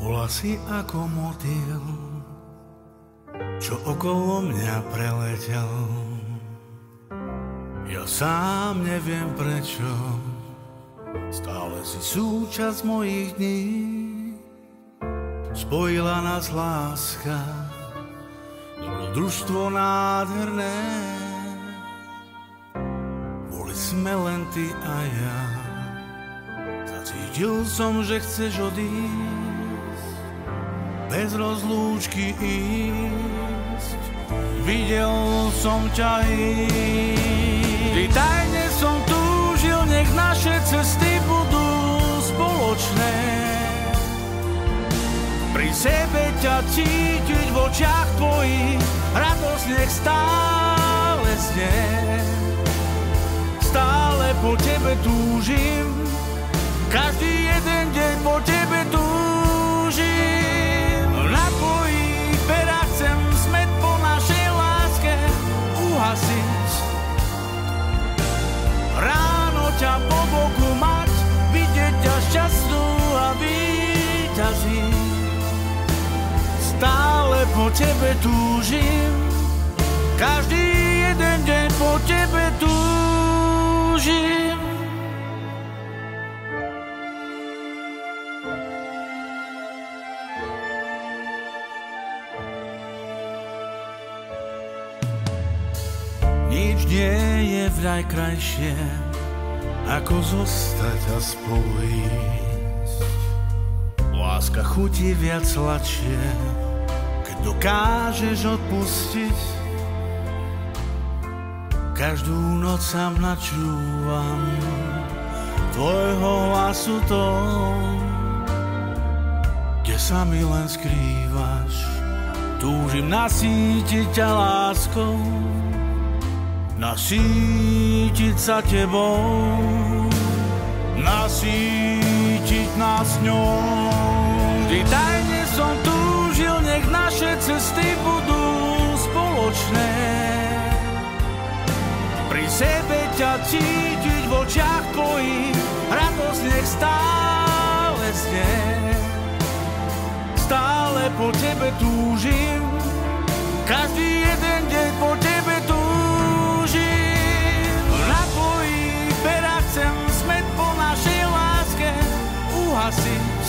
Bola si ako motýl, čo okolo mňa preletel. Ja sám neviem prečo, stále si súčasť mojich dní. Spojila nás láska, dobrodružstvo nádherné. Boli sme len ty a ja, zacítil som, že chceš odísť, bez rozlúčky ísť. Videl som ťa ísť, ty tajne som túžil, nech naše cesty budú spoločné. Pri sebe ťa cítiť v očiach tvojich, radosť nech stále znie. Stále po tebe túžim, každý jeden deň po tebe túžim. Na tvojich perách chcem smäť po našej láske uhasiť. Ráno ťa po boku mať, vidieť ťa šťastnú a víťaziť. Stále po tebe túžim, každý jeden deň po tebe túžim. Nič nie je vraj krajšie, ako zostať a spolu ísť. Láska chutí viac sladšie, keď dokážeš odpustiť. Každú noc sám načúvam tvojho hlasu tón, kde sa mi len skrývaš. Túžim nasýtiť ťa láskou, nasýtiť sa tebou, nasýtiť nás ňou. Ty tajne som túžil, nech naše cesty budú spoločné. Pri sebe ťa cítiť v očiach tvojich, radosť nech stále znie. Stále po tebe túžim, každý jeden deň po tebe túžim. Na tvojich perách chcem smäť po našej láske uhasiť.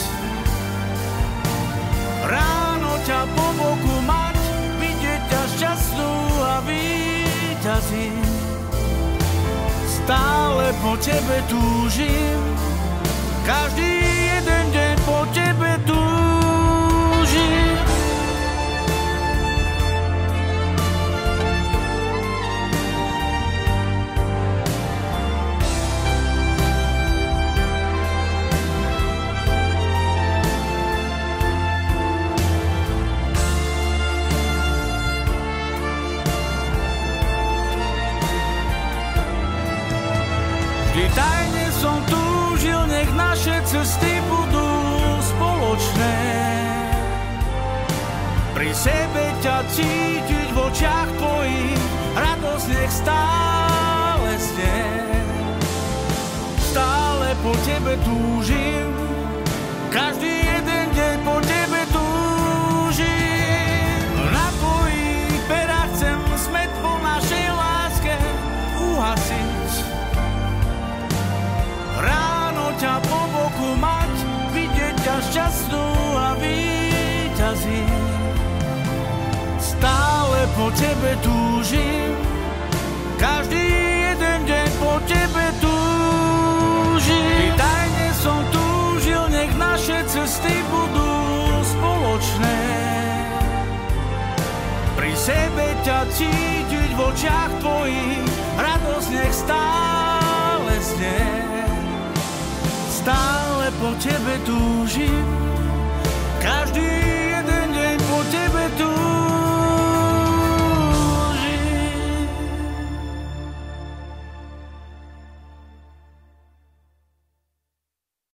Ráno ťa po boku mať, vidieť ťa šťastnú a víťaziť. Stále po tebe túžim, každý jeden deň po tebe túžim. Tajne som túžil, nech naše cesty budú spoločné. Pri sebe ťa cítiť v očiach tvojich, radosť nech stále znie. Stále po tebe túžim, každý jeden deň po tebe túžim. Na tvojich perách chcem smäť po našej láske uhasiť. Ráno ťa po boku mať, vidieť ťa šťastnú a víťaziť. Stále po tebe túžim, každý jeden deň po tebe túžim. Ty tajne som túžil, nech naše cesty budú spoločné. Pri sebe ťa cítiť v očiach tvojich, radosť nech stále znie. Stále po tebe túžim, každý jeden deň po tebe túžim.